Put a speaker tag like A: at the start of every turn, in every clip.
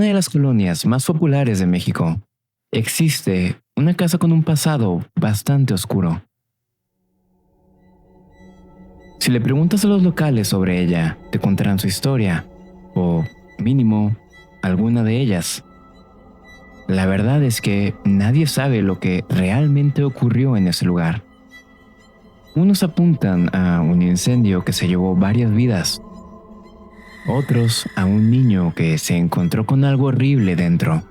A: una de las colonias más populares de México, existe una casa con un pasado bastante oscuro. Si le preguntas a los locales sobre ella, te contarán su historia, o mínimo, alguna de ellas. La verdad es que nadie sabe lo que realmente ocurrió en ese lugar. Unos apuntan a un incendio que se llevó varias vidas. Otros a un niño que se encontró con algo horrible dentro.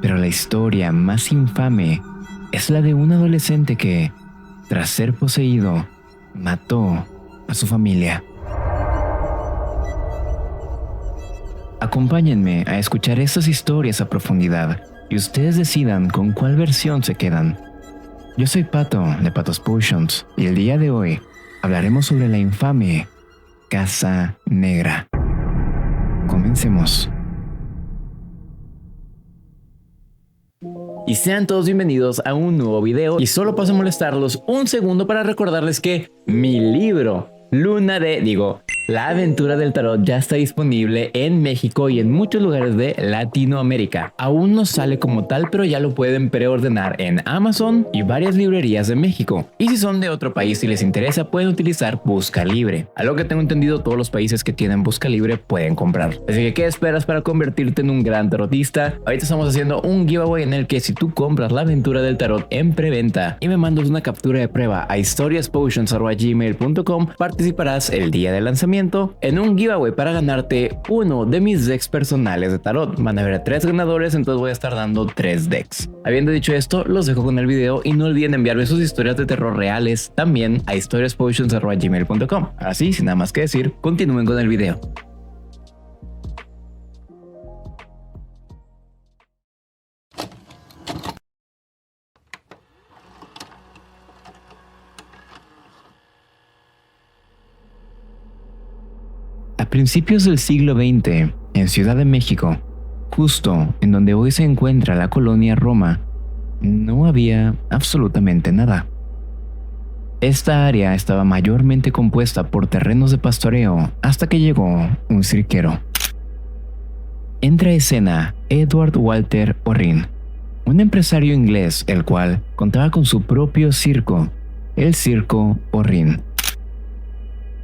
A: Pero la historia más infame es la de un adolescente que, tras ser poseído, mató a su familia. Acompáñenme a escuchar estas historias a profundidad y ustedes decidan con cuál versión se quedan. Yo soy Pato de Patos Potions y el día de hoy hablaremos sobre la infame Casa Negra. Comencemos. Y sean todos bienvenidos a un nuevo video y solo paso a molestarlos un segundo para recordarles que mi libro La Aventura del Tarot ya está disponible en México y en muchos lugares de Latinoamérica. Aún no sale como tal, pero ya lo pueden preordenar en Amazon y varias librerías de México. Y si son de otro país y les interesa, pueden utilizar Busca Libre. A lo que tengo entendido, todos los países que tienen Busca Libre pueden comprar. Así que, ¿qué esperas para convertirte en un gran tarotista? Ahorita estamos haciendo un giveaway en el que si tú compras La Aventura del Tarot en preventa y me mandas una captura de prueba a historiaspotions@gmail.com, participarás el día del lanzamiento en un giveaway para ganarte uno de mis decks personales de tarot. Van a haber 3 ganadores, entonces voy a estar dando 3 decks. Habiendo dicho esto, los dejo con el video y no olviden enviarme sus historias de terror reales también a historiaspotions@gmail.com. Así, sin nada más que decir, continúen con el video. A principios del siglo XX, en Ciudad de México, justo en donde hoy se encuentra la colonia Roma, no había absolutamente nada. Esta área estaba mayormente compuesta por terrenos de pastoreo hasta que llegó un cirquero. Entra a escena Edward Walter Orrin, un empresario inglés el cual contaba con su propio circo, el Circo Orrin.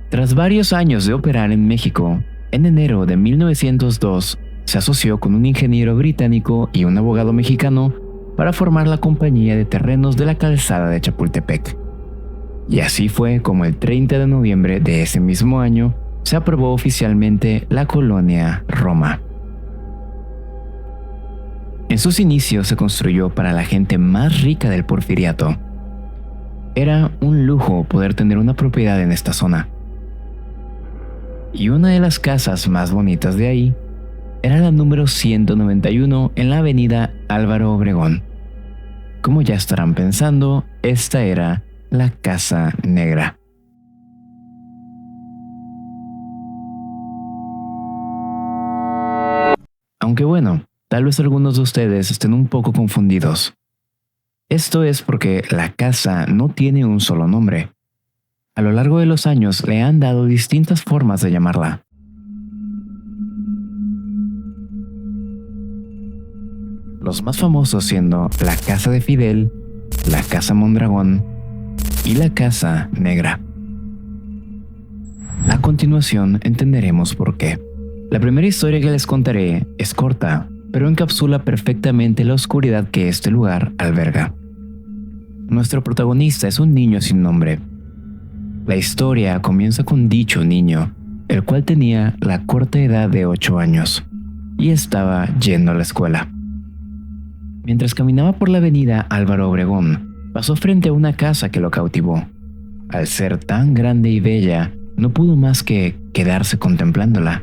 A: Tras varios años de operar en México, en enero de 1902 se asoció con un ingeniero británico y un abogado mexicano para formar la compañía de terrenos de la calzada de Chapultepec. Y así fue como el 30 de noviembre de ese mismo año se aprobó oficialmente la colonia Roma. En sus inicios se construyó para la gente más rica del Porfiriato. Era un lujo poder tener una propiedad en esta zona. Y una de las casas más bonitas de ahí era la número 191 en la avenida Álvaro Obregón. Como ya estarán pensando, esta era la Casa Negra. Aunque bueno, tal vez algunos de ustedes estén un poco confundidos. Esto es porque la casa no tiene un solo nombre. A lo largo de los años le han dado distintas formas de llamarla. Los más famosos siendo la Casa de Fidel, la Casa Mondragón y la Casa Negra. A continuación entenderemos por qué. La primera historia que les contaré es corta, pero encapsula perfectamente la oscuridad que este lugar alberga. Nuestro protagonista es un niño sin nombre. La historia comienza con dicho niño, el cual tenía la corta edad de 8 años y estaba yendo a la escuela. Mientras caminaba por la avenida Álvaro Obregón, pasó frente a una casa que lo cautivó. Al ser tan grande y bella, no pudo más que quedarse contemplándola,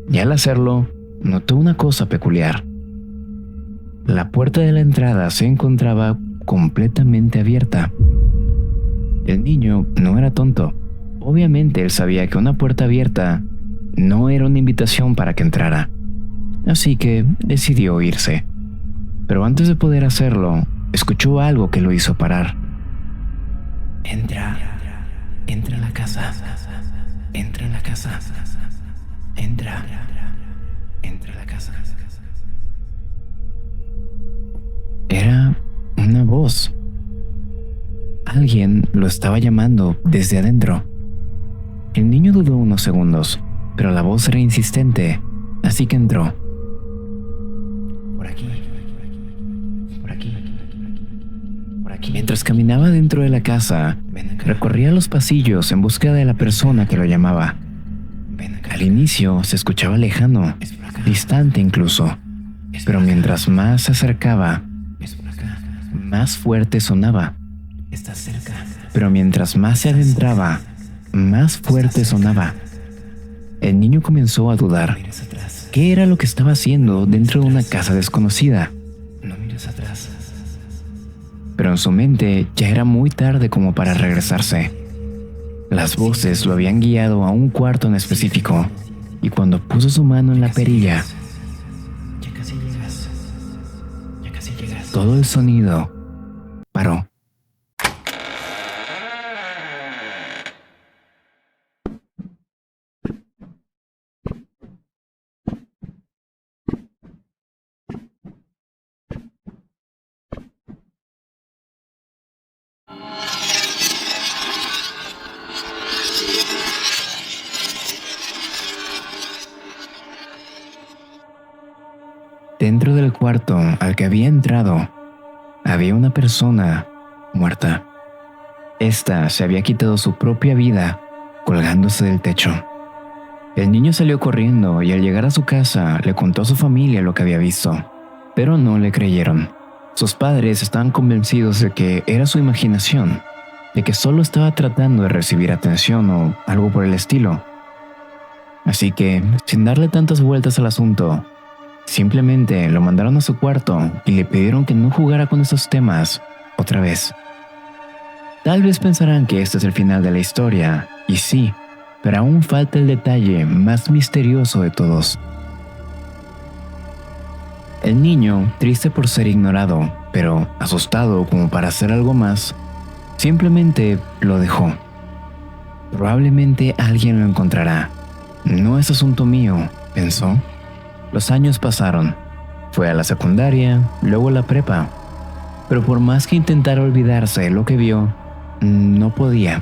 A: y al hacerlo, notó una cosa peculiar. La puerta de la entrada se encontraba completamente abierta. El niño no era tonto. Obviamente él sabía que una puerta abierta no era una invitación para que entrara. Así que decidió irse. Pero antes de poder hacerlo, escuchó algo que lo hizo parar. Entra a la casa. Entra a la casa. Entra a la casa. Era una voz. Alguien lo estaba llamando desde adentro. El niño dudó unos segundos, pero la voz era insistente, así que entró. Por aquí, por aquí, por aquí. Mientras caminaba dentro de la casa, recorría los pasillos en búsqueda de la persona que lo llamaba. Al inicio se escuchaba lejano, distante incluso, pero mientras más se acercaba, más fuerte sonaba. Está cerca. Pero mientras más se adentraba, más fuerte sonaba. El niño comenzó a dudar. ¿Qué era lo que estaba haciendo dentro de una casa desconocida? No mires atrás. Pero en su mente ya era muy tarde como para regresarse. Las voces lo habían guiado a un cuarto en específico, y cuando puso su mano en la perilla, ya casi llegas. Todo el sonido paró. Dentro del cuarto al que había entrado, había una persona muerta. Esta se había quitado su propia vida colgándose del techo. El niño salió corriendo y al llegar a su casa le contó a su familia lo que había visto, pero no le creyeron. Sus padres estaban convencidos de que era su imaginación, de que solo estaba tratando de recibir atención o algo por el estilo. Así que, sin darle tantas vueltas al asunto, simplemente lo mandaron a su cuarto y le pidieron que no jugara con esos temas otra vez. Tal vez pensarán que este es el final de la historia, y sí, pero aún falta el detalle más misterioso de todos. El niño, triste por ser ignorado, pero asustado como para hacer algo más, simplemente lo dejó. Probablemente alguien lo encontrará. No es asunto mío, pensó. Los años pasaron. Fue a la secundaria, luego a la prepa. Pero por más que intentara olvidarse de lo que vio, no podía.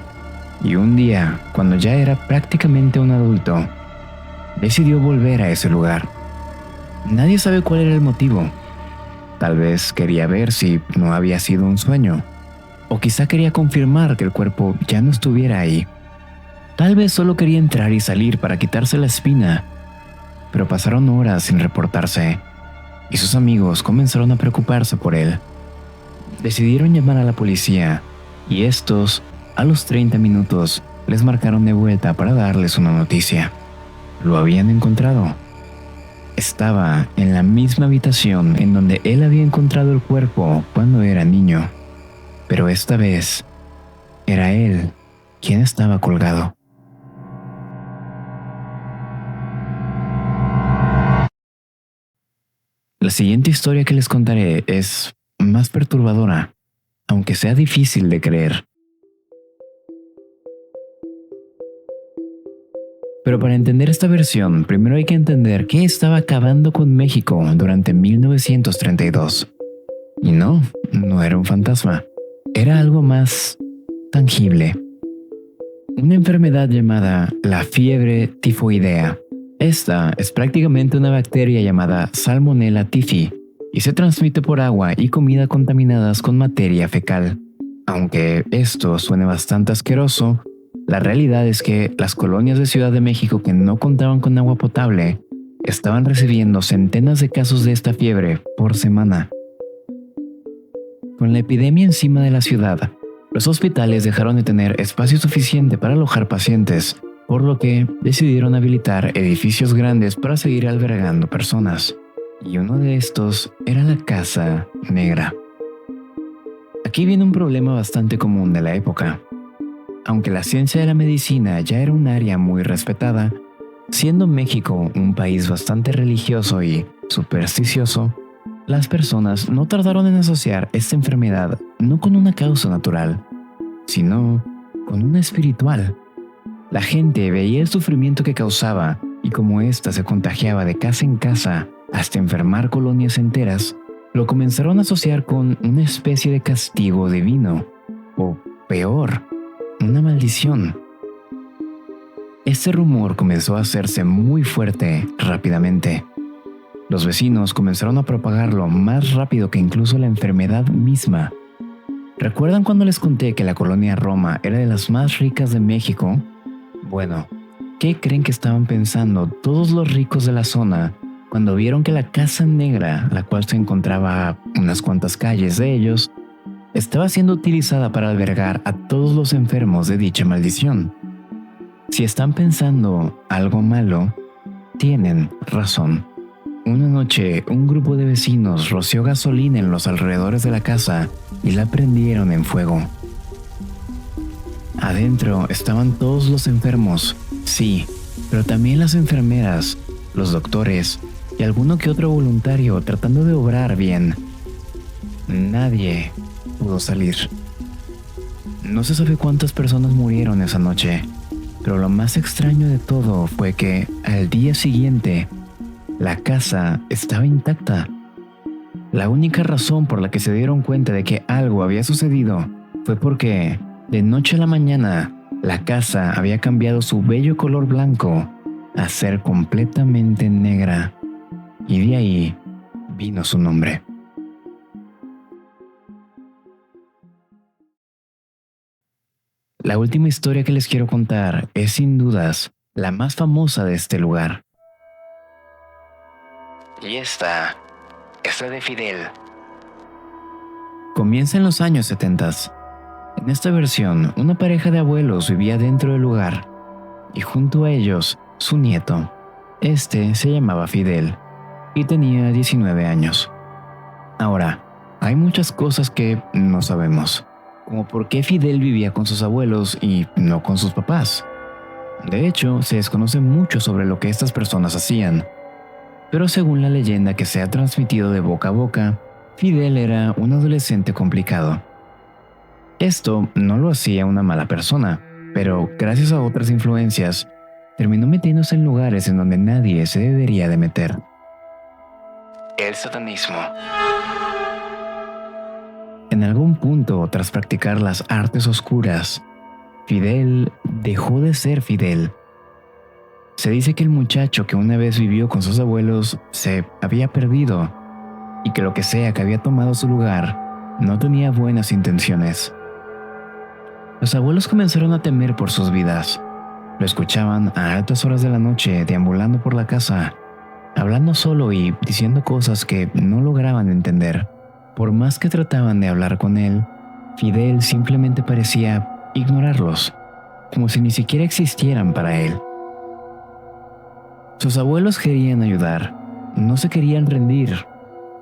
A: Y un día, cuando ya era prácticamente un adulto, decidió volver a ese lugar. Nadie sabe cuál era el motivo. Tal vez quería ver si no había sido un sueño. O quizá quería confirmar que el cuerpo ya no estuviera ahí. Tal vez solo quería entrar y salir para quitarse la espina. Pero pasaron horas sin reportarse, y sus amigos comenzaron a preocuparse por él. Decidieron llamar a la policía, y estos, a los 30 minutos, les marcaron de vuelta para darles una noticia. Lo habían encontrado. Estaba en la misma habitación en donde él había encontrado el cuerpo cuando era niño, pero esta vez era él quien estaba colgado. La siguiente historia que les contaré es más perturbadora, aunque sea difícil de creer. Pero para entender esta versión, primero hay que entender qué estaba acabando con México durante 1932. Y no era un fantasma, era algo más tangible. Una enfermedad llamada la fiebre tifoidea. Esta es prácticamente una bacteria llamada Salmonella typhi y se transmite por agua y comida contaminadas con materia fecal. Aunque esto suene bastante asqueroso, la realidad es que las colonias de Ciudad de México que no contaban con agua potable estaban recibiendo centenas de casos de esta fiebre por semana. Con la epidemia encima de la ciudad, los hospitales dejaron de tener espacio suficiente para alojar pacientes, por lo que decidieron habilitar edificios grandes para seguir albergando personas. Y uno de estos era la Casa Negra. Aquí viene un problema bastante común de la época. Aunque la ciencia de la medicina ya era un área muy respetada, siendo México un país bastante religioso y supersticioso, las personas no tardaron en asociar esta enfermedad no con una causa natural, sino con una espiritual. La gente veía el sufrimiento que causaba y cómo ésta se contagiaba de casa en casa, hasta enfermar colonias enteras, lo comenzaron a asociar con una especie de castigo divino, o peor, una maldición. Este rumor comenzó a hacerse muy fuerte rápidamente. Los vecinos comenzaron a propagarlo más rápido que incluso la enfermedad misma. ¿Recuerdan cuando les conté que la colonia Roma era de las más ricas de México? Bueno, ¿qué creen que estaban pensando todos los ricos de la zona cuando vieron que la Casa Negra, la cual se encontraba a unas cuantas calles de ellos, estaba siendo utilizada para albergar a todos los enfermos de dicha maldición? Si están pensando algo malo, tienen razón. Una noche, un grupo de vecinos roció gasolina en los alrededores de la casa y la prendieron en fuego. Adentro estaban todos los enfermos, sí, pero también las enfermeras, los doctores y alguno que otro voluntario tratando de obrar bien. Nadie pudo salir. No se sabe cuántas personas murieron esa noche, pero lo más extraño de todo fue que al día siguiente, la casa estaba intacta. La única razón por la que se dieron cuenta de que algo había sucedido fue porque, de noche a la mañana, la casa había cambiado su bello color blanco a ser completamente negra. Y de ahí vino su nombre. La última historia que les quiero contar es sin dudas la más famosa de este lugar. Y esta es la de Fidel. Comienza en los años 70. En esta versión, una pareja de abuelos vivía dentro del lugar y junto a ellos, su nieto. Este se llamaba Fidel y tenía 19 años. Ahora, hay muchas cosas que no sabemos, como por qué Fidel vivía con sus abuelos y no con sus papás. De hecho, se desconoce mucho sobre lo que estas personas hacían. Pero según la leyenda que se ha transmitido de boca a boca, Fidel era un adolescente complicado. Esto no lo hacía una mala persona, pero gracias a otras influencias, terminó metiéndose en lugares en donde nadie se debería de meter. El satanismo. En algún punto, tras practicar las artes oscuras, Fidel dejó de ser Fidel. Se dice que el muchacho que una vez vivió con sus abuelos se había perdido y que lo que sea que había tomado su lugar no tenía buenas intenciones. Los abuelos comenzaron a temer por sus vidas. Lo escuchaban a altas horas de la noche deambulando por la casa, hablando solo y diciendo cosas que no lograban entender. Por más que trataban de hablar con él, Fidel simplemente parecía ignorarlos, como si ni siquiera existieran para él. Sus abuelos querían ayudar, no se querían rendir.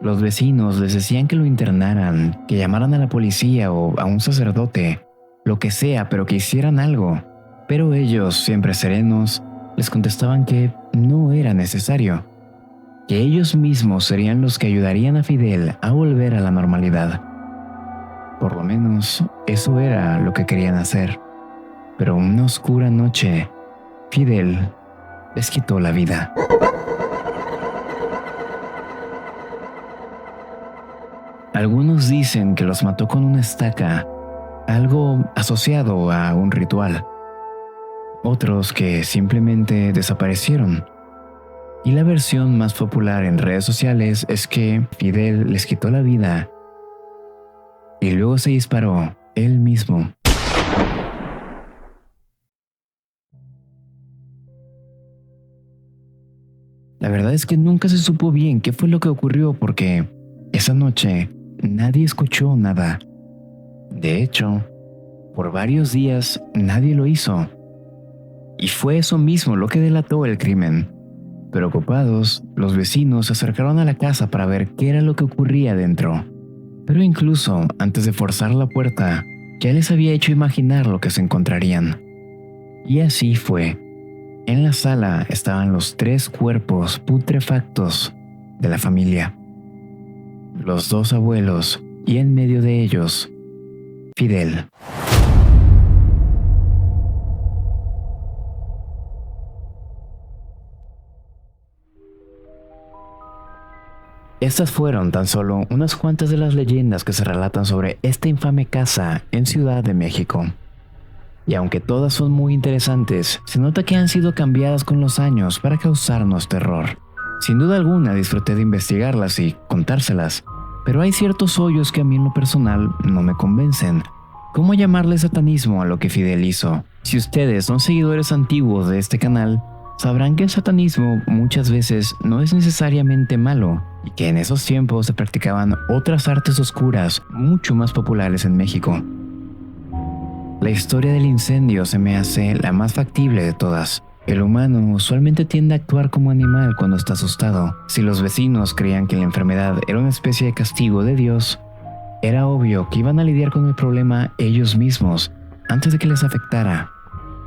A: Los vecinos les decían que lo internaran, que llamaran a la policía o a un sacerdote, lo que sea, pero que hicieran algo. Pero ellos, siempre serenos, les contestaban que no era necesario, que ellos mismos serían los que ayudarían a Fidel a volver a la normalidad. Por lo menos, eso era lo que querían hacer. Pero una oscura noche, Fidel les quitó la vida. Algunos dicen que los mató con una estaca, algo asociado a un ritual. Otros que simplemente desaparecieron. Y la versión más popular en redes sociales es que Fidel les quitó la vida y luego se disparó él mismo. La verdad es que nunca se supo bien qué fue lo que ocurrió porque esa noche nadie escuchó nada. De hecho, por varios días nadie lo hizo. Y fue eso mismo lo que delató el crimen. Preocupados, los vecinos se acercaron a la casa para ver qué era lo que ocurría dentro. Pero incluso antes de forzar la puerta, ya les había hecho imaginar lo que se encontrarían. Y así fue. En la sala estaban los 3 cuerpos putrefactos de la familia. Los 2 abuelos y en medio de ellos, Fidel. Estas fueron tan solo unas cuantas de las leyendas que se relatan sobre esta infame casa en Ciudad de México. Y aunque todas son muy interesantes, se nota que han sido cambiadas con los años para causarnos terror. Sin duda alguna disfruté de investigarlas y contárselas, pero hay ciertos hoyos que a mí en lo personal no me convencen. ¿Cómo llamarle satanismo a lo que Fidel hizo? Si ustedes son seguidores antiguos de este canal, sabrán que el satanismo muchas veces no es necesariamente malo y que en esos tiempos se practicaban otras artes oscuras mucho más populares en México. La historia del incendio se me hace la más factible de todas. El humano usualmente tiende a actuar como animal cuando está asustado. Si los vecinos creían que la enfermedad era una especie de castigo de Dios, era obvio que iban a lidiar con el problema ellos mismos antes de que les afectara.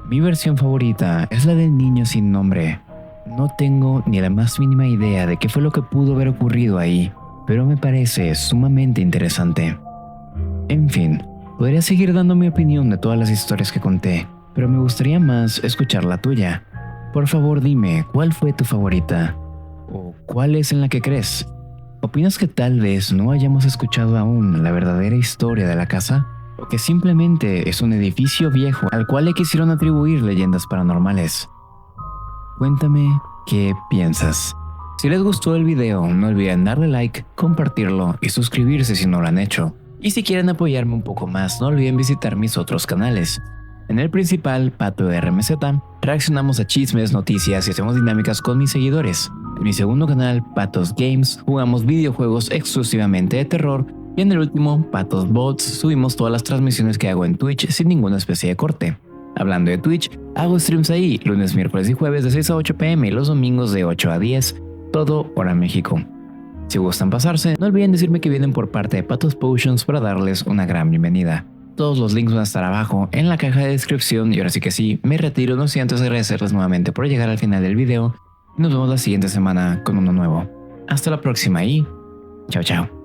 A: Mi versión favorita es la del niño sin nombre. No tengo ni la más mínima idea de qué fue lo que pudo haber ocurrido ahí, pero me parece sumamente interesante. En fin, podría seguir dando mi opinión de todas las historias que conté, pero me gustaría más escuchar la tuya. Por favor dime, ¿cuál fue tu favorita? ¿O cuál es en la que crees? ¿Opinas que tal vez no hayamos escuchado aún la verdadera historia de la casa? ¿O que simplemente es un edificio viejo al cual le quisieron atribuir leyendas paranormales? Cuéntame qué piensas. Si les gustó el video, no olviden darle like, compartirlo y suscribirse si no lo han hecho. Y si quieren apoyarme un poco más, no olviden visitar mis otros canales. En el principal, Pato de RMZ, reaccionamos a chismes, noticias y hacemos dinámicas con mis seguidores. En mi segundo canal, Patos Games, jugamos videojuegos exclusivamente de terror. Y en el último, Patos Bots, subimos todas las transmisiones que hago en Twitch sin ninguna especie de corte. Hablando de Twitch, hago streams ahí, lunes, miércoles y jueves de 6 a 8 pm y los domingos de 8 a 10, todo hora México. Si gustan pasarse, no olviden decirme que vienen por parte de Patos Potions para darles una gran bienvenida. Todos los links van a estar abajo en la caja de descripción y ahora sí que sí, me retiro no sin antes agradecerles nuevamente por llegar al final del video y nos vemos la siguiente semana con uno nuevo. Hasta la próxima y chao chao.